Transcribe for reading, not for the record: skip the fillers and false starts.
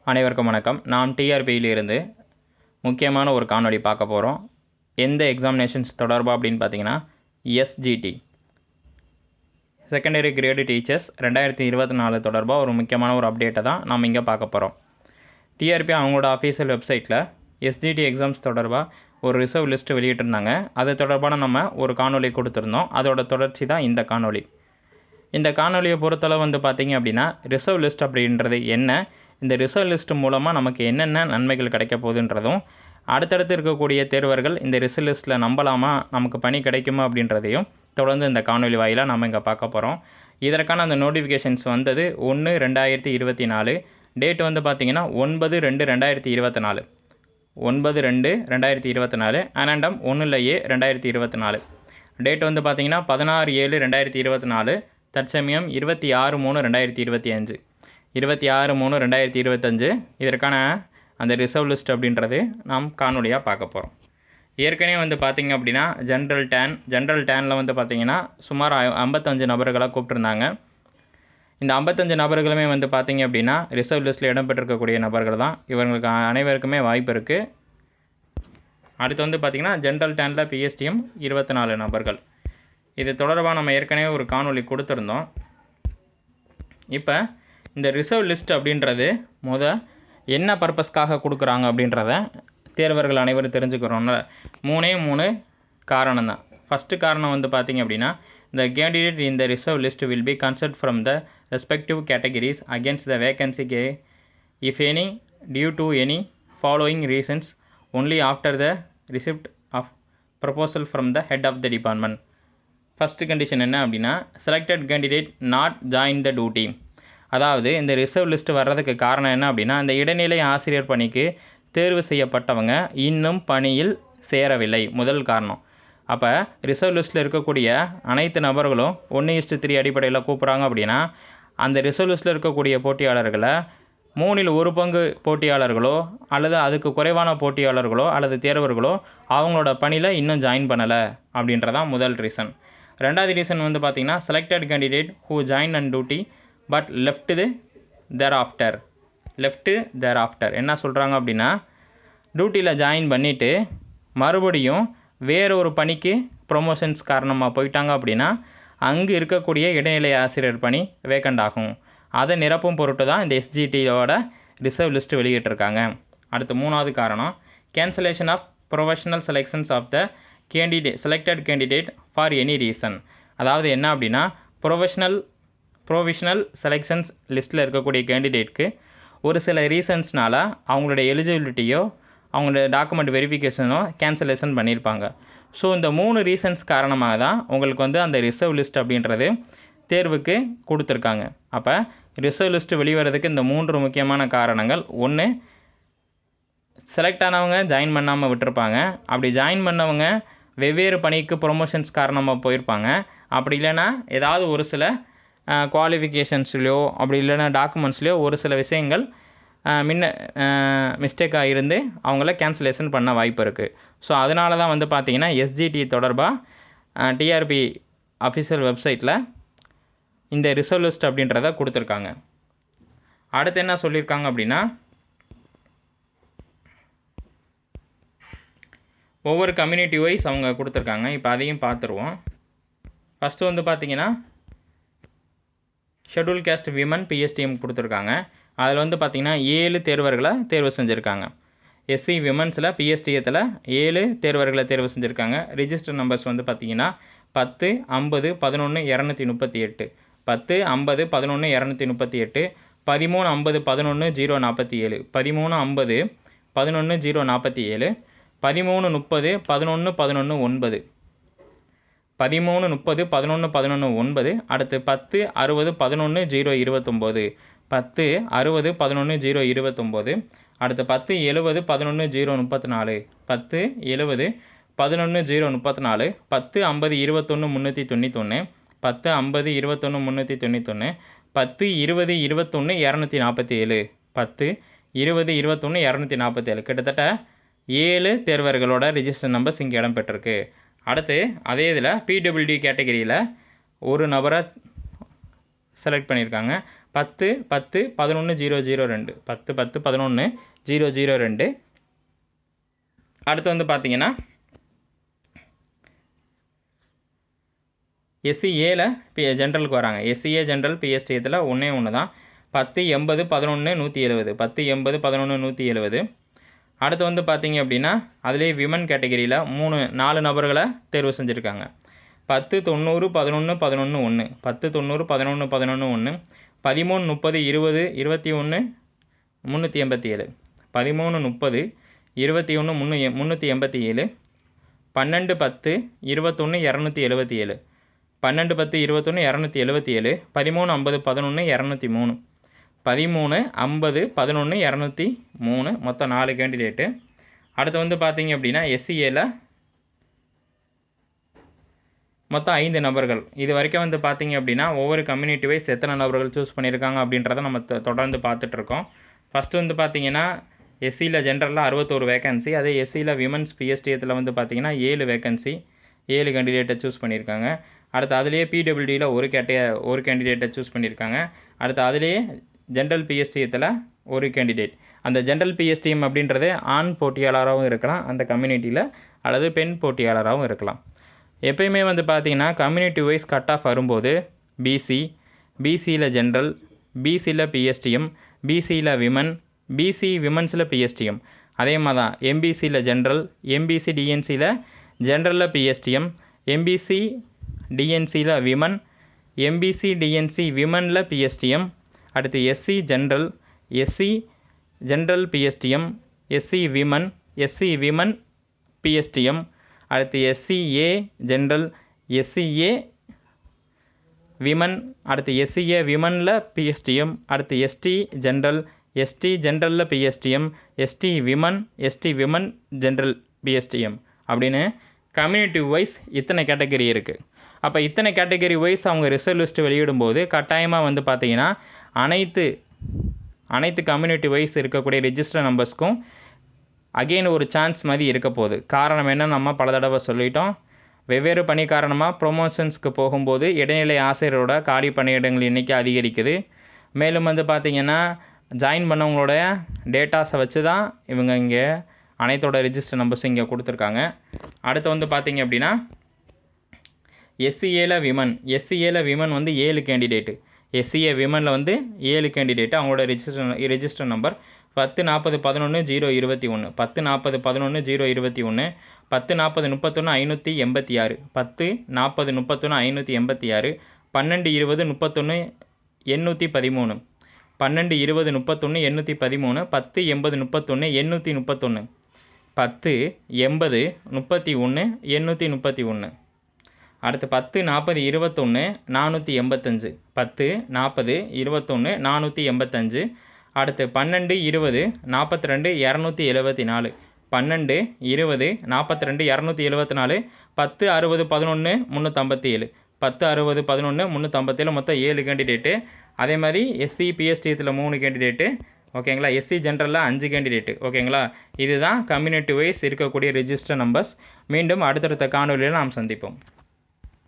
அனைவருக்கும் வணக்கம். நாம் டிஆர்பியிலிருந்து முக்கியமான ஒரு காணொளி பார்க்க போகிறோம். எந்த எக்ஸாமினேஷன்ஸ் தொடர்பாக அப்படின்னு பார்த்தீங்கன்னா எஸ்ஜிடி செகண்டரி கிரேடு டீச்சர்ஸ் 2024 தொடர்பாக ஒரு முக்கியமான ஒரு அப்டேட்டை தான் நாம் இங்கே பார்க்க போகிறோம். டிஆர்பி அவங்களோட அஃபீஷியல் வெப்சைட்டில் எஸ்ஜிடி எக்ஸாம்ஸ் தொடர்பாக ஒரு ரிசர்வ் லிஸ்ட்டு வெளியிட்டிருந்தாங்க. அது தொடர்பான நம்ம ஒரு காணொளி கொடுத்துருந்தோம். அதோட தொடர்ச்சி தான் இந்த காணொளி. இந்த காணொலியை பொறுத்தளவு பார்த்தீங்க அப்படின்னா ரிசர்வ் லிஸ்ட் அப்படின்றது என்ன, இந்த ரிசர்வ் லிஸ்ட் மூலமாக நமக்கு என்னென்ன நன்மைகள் கிடைக்க போகுதுன்றதும், அடுத்தடுத்து இருக்கக்கூடிய தேர்வர்கள் இந்த ரிசர்வ் லிஸ்ட்டில் நம்பலாமா, நமக்கு பணி கிடைக்குமா அப்படின்றதையும் தொடர்ந்து இந்த காணொலி வாயிலாக நம்ம இங்கே பார்க்க போகிறோம். இதற்கான அந்த நோட்டிஃபிகேஷன்ஸ் வந்தது 1/2024, டேட் பார்த்திங்கன்னா 9/2/2024, 9/2/2024, அனண்டம் 1/A/2024. டேட் பார்த்திங்கன்னா 16/7/2024, தற்சமயம் 26/3/2025, 26/3/2025 இதற்கான அந்த ரிசர்வ் லிஸ்ட் அப்படின்றது நாம் காணொலியாக பார்க்க போகிறோம். ஏற்கனவே பார்த்திங்க அப்படின்னா ஜென்ரல் டேனில் பார்த்திங்கன்னா சுமார் 55 நபர்களை கூப்பிட்டுருந்தாங்க. இந்த 55 நபர்களுமே பார்த்திங்க அப்படின்னா ரிசர்வ் லிஸ்ட்டில் இடம்பெற்றிருக்கக்கூடிய நபர்கள் தான். இவங்களுக்கு அனைவருக்குமே வாய்ப்பு இருக்குது. அடுத்து பார்த்திங்கன்னா ஜென்ரல் டேனில் பிஎஸ்டிஎம் 24 நபர்கள். இது தொடர்பாக நம்ம ஏற்கனவே ஒரு காணொலி கொடுத்துருந்தோம். இப்போ இந்த ரிசர்வ் லிஸ்ட் அப்படின்றது என்ன பர்பஸ்க்காக கொடுக்குறாங்க அப்படின்றத தேர்வர்கள் அனைவரும் தெரிஞ்சுக்கிறோம்ல. 3 காரணம் தான். ஃபஸ்ட்டு காரணம் பார்த்திங்க அப்படின்னா the candidate in the reserve list will be considered from the respective categories against the vacancy if any due to any following reasons only after the receipt of proposal from the head of the department. First condition என்ன அப்படின்னா selected candidate not join the duty. அதாவது இந்த reserve list வர்றதுக்கு காரணம் என்ன அப்படின்னா இந்த இடைநிலை ஆசிரியர் பணிக்கு தேர்வு செய்யப்பட்டவங்க இன்னும் பணியில் சேரவில்லை, முதல் காரணம். அப்போ ரிசர்வ் லிஸ்ட்டில் இருக்கக்கூடிய அனைத்து நபர்களும் 1:3 அடிப்படையில் கூப்பிட்றாங்க அப்படின்னா அந்த ரிசர்வ் லிஸ்ட்டில் இருக்கக்கூடிய போட்டியாளர்களை 3/1 பங்கு போட்டியாளர்களோ அல்லது அதுக்கு குறைவான போட்டியாளர்களோ அல்லது தேர்வர்களோ அவங்களோட பணியில் இன்னும் ஜாயின் பண்ணலை அப்படின்றதான் முதல் ரீசன். ரெண்டாவது ரீசன் பார்த்திங்கன்னா selected candidate who join and duty but left there after என்ன சொல்கிறாங்க அப்படின்னா டியூட்டியில் ஜாயின் பண்ணிவிட்டு மறுபடியும் வேற ஒரு பணிக்கு ப்ரொமோஷன்ஸ் காரணமாக போயிட்டாங்க அப்படின்னா அங்கே இருக்கக்கூடிய இடைநிலை ஆசிரியர் பணி வேக்கண்ட் ஆகும். அதை நிரப்பும் பொருட்டு தான் இந்த எஸ்ஜிடியோட ரிசர்வ் லிஸ்ட் வெளியிட்டிருக்காங்க. அடுத்து 3வது காரணம் cancellation of professional selections of the selected candidate for any reason. அதாவது என்ன அப்படின்னா ப்ரொவிஷனல் செலெக்ஷன்ஸ் லிஸ்ட்டில் இருக்கக்கூடிய கேண்டிடேட்க்கு ஒரு சில ரீசன்ஸ்னால அவங்களுடைய எலிஜிபிலிட்டியோ அவங்களோட டாக்குமெண்ட் வெரிஃபிகேஷனோ கேன்சலேஷன் பண்ணியிருப்பாங்க. ஸோ இந்த 3 ரீசன்ஸ் காரணமாக தான் உங்களுக்கு அந்த ரிசர்வ் லிஸ்ட் அப்படின்றது தேர்வுக்கு கொடுத்துருக்காங்க. அப்போ ரிசர்வ் லிஸ்ட்டு வெளிவரதுக்கு இந்த 3 முக்கியமான காரணங்கள். 1, செலக்ட் ஆனவங்க ஜாயின் பண்ணாமல் விட்டுருப்பாங்க. அப்படி ஜாயின் பண்ணவங்க வெவ்வேறு பணிக்கு ப்ரொமோஷன்ஸ் காரணமாக போயிருப்பாங்க. அப்படி இல்லைன்னா ஏதாவது ஒரு சில குவாலிஃபிகேஷன்ஸ்லையோ அப்படி இல்லைன்னா டாக்குமெண்ட்ஸ்லையோ ஒரு சில விஷயங்கள் மிஸ்டேக்காக இருந்து அவங்கள கேன்சலேஷன் பண்ண வாய்ப்பு இருக்குது. ஸோ அதனால தான் பார்த்திங்கன்னா எஸ்ஜிடி தொடர்பாக டிஆர்பி அஃபிஷியல் வெப்சைட்டில் இந்த ரிசர்வ் லிஸ்ட் அப்படின்றத கொடுத்துருக்காங்க. அடுத்து என்ன சொல்லியிருக்காங்க அப்படின்னா ஒவ்வொரு கம்யூனிட்டி வைஸ் அவங்க கொடுத்துருக்காங்க. இப்போ அதையும் பார்த்துருவோம். ஃபஸ்ட்டு பார்த்திங்கன்னா ஷெட்யூல் கேஸ்ட் விமன் பிஎஸ்டிஎம் கொடுத்துருக்காங்க. அதில் பார்த்திங்கன்னா 7 தேர்வர்களை தேர்வு செஞ்சுருக்காங்க. எஸ்சி விமன்ஸில் பிஎஸ்டிஎத்தில் 7 தேர்வர்களை தேர்வு செஞ்சுருக்காங்க. ரிஜிஸ்டர் நம்பர்ஸ் பார்த்திங்கன்னா 10, 50, 11, 238, 10, 50, 11, 238, 13, 50, 11, 047, 13, 50, 11, 047, 13, 30, 11, 11, 9, 13, 30, 11, 11, 9. அடுத்து 10, 60, 11, 029, 10, 60, 11, 029. அடுத்து 10, 70, 11, 034, 10, 70, 11, 034, 10, 50, 21, 391, 10, 50, 21, 391, 10, 20, 21, 247, 10, 20, 21, 247. கிட்டத்தட்ட 7 தேர்வர்களோட ரிஜிஸ்டர் நம்பர்ஸ் இங்கே இடம்பெற்றிருக்கு. அடுத்து அதே இதில் பிடபிள்யூடி கேட்டகரியில் ஒரு நபரை செலக்ட் பண்ணியிருக்காங்க. 10 10 11 002 10 10 11 002. அடுத்து வந்து பார்த்தீங்கன்னா எஸ்சிஏல ஜென்ரலுக்கு வராங்க. எஸ்சிஏ ஜென்ரல் பிஎஸ்டிஎத்தில் ஒன்று தான். 10 80 11 170 10 80 11 170. அடுத்து வந்து பார்த்தீங்க அப்படின்னா அதிலே விமன் கேட்டகரியில் 4 நபர்களை தேர்வு செஞ்சுருக்காங்க. 10 90 11 11 1 10 90 11 11 1 13 30 20 21 387 13 30 21 387 12 10 21 277 12 10 21 277 13 50 11 203 13 50 11 203 மொத்தம் 4 கேண்டிடேட்டு. அடுத்து வந்து பார்த்தீங்க அப்படின்னா எஸ்சிஏல மொத்தம் 5 நபர்கள். இது வரைக்கும் வந்து பார்த்தீங்க அப்படின்னா ஒவ்வொரு கம்யூனிட்டி வைஸ் எத்தனை நபர்கள் சூஸ் பண்ணியிருக்காங்க அப்படின்றத நம்ம தொடர்ந்து பார்த்துட்ருக்கோம். ஃபஸ்ட்டு வந்து பார்த்தீங்கன்னா எஸ்சியில் ஜென்ரலில் 61 வேகன்சி. அதே எஸ்சியில் விமன்ஸ் பிஎஸ்டிஎத்தில் வந்து பார்த்தீங்கன்னா 7 வேகன்சி, 7 கேண்டிடேட்டை சூஸ் பண்ணியிருக்காங்க. அடுத்து அதிலேயே பிடபிள்யூடியில் ஒரு கேண்டிடேட்டை சூஸ் பண்ணியிருக்காங்க. அடுத்து அதிலேயே ஜென்ரல் பிஎஸ்டிஎத்தில் ஒரு கேண்டிடேட். அந்த ஜென்ரல் பிஎஸ்டிஎம் அப்படின்றது ஆண் போட்டியாளராகவும் இருக்கலாம் அந்த கம்யூனிட்டியில், அல்லது பெண் போட்டியாளராகவும் இருக்கலாம். எப்பயுமே வந்து பார்த்தீங்கன்னா கம்யூனிட்டி வைஸ் கட் ஆஃப் வரும்போது பிசியில் ஜென்ரல், பிசியில் பிஎஸ்டிஎம், பிசியில் விமன், பிசி விமன்ஸில் பிஎஸ்டிஎம். அதே மாதிரி தான் எம்பிசியில் ஜென்ரல், எம்பிசி டிஎன்சியில் ஜென்ரலில் பிஎஸ்டிஎம், எம்பிசி டிஎன்சியில் விமன், எம்பிசி டிஎன்சி விமனில் பிஎஸ்டிஎம். அடுத்து SC general PSTM, SC women PSTM. அடுத்து எஸ்சிஏ ஜென்ரல், எஸ்சிஏ விமன், அடுத்து எஸ்சிஏ விமனில் பிஎஸ்டிஎம். அடுத்து எஸ்டி ஜென்ரலில் PSTM, ST women general PSTM அப்படின்னு கம்யூனிட்டி வைஸ் இத்தனை கேட்டகரி இருக்குது. அப்போ இத்தனை கேட்டகரி வைஸ் அவங்க ரிசர்வ் லிஸ்ட்டு வெளியிடும்போது கட்டாயமாக வந்து பார்த்தீங்கன்னா அனைத்து கம்யூனிட்டி வைஸ் இருக்கக்கூடிய ரெஜிஸ்டர் நம்பர்ஸ்க்கும் அகெயின் ஒரு சான்ஸ் மாதிரி இருக்க போகுது. காரணம் என்ன, நம்ம பல தடவை சொல்லிட்டோம். வெவ்வேறு பணி காரணமாக ப்ரொமோஷன்ஸ்க்கு போகும்போது இடைநிலை ஆசிரியரோட காலி பணியிடங்கள் எண்ணிக்கை அதிகரிக்குது. மேலும் வந்து பார்த்திங்கன்னா ஜாயின் பண்ணவங்களோட டேட்டாஸை வச்சு தான் இவங்க இங்கே அனைத்தோட ரெஜிஸ்டர் நம்பர்ஸ் இங்கே கொடுத்துருக்காங்க. அடுத்து வந்து பார்த்திங்க அப்படின்னா எஸ்சிஏல விமன் வந்து 7 கேண்டிடேட்டு. எஸ்சிஏ விமனில் வந்து 7 கேண்டிடேட்டு. அவங்களோட ரெஜிஸ்டர் நம்பர் 10 40 11 021 10 40 11 021 10 40 31 586 10 40 31 586 12 20 31 813 12 20 31 813 10 80 31 831 10 80 31 831. அடுத்து 10 40 21 485 10 40 21 485. அடுத்து 12 20 42 274 12 20 42 274 10 60 11 357 10 60 11 357 மொத்தம் 7 கேண்டிடேட்டு. அதே மாதிரி எஸ்சி பிஎஸ்டிஎத்தில் 3 கேண்டிடேட்டு. ஓகேங்களா. எஸ்சி ஜென்ரலில் 5 கேண்டிடேட்டு. ஓகேங்களா. இதுதான் கம்யூனிட்டி வைஸ் இருக்கக்கூடிய ரெஜிஸ்டர் நம்பர்ஸ். மீண்டும் அடுத்தடுத்த காணொலியில் நாம் சந்திப்போம்.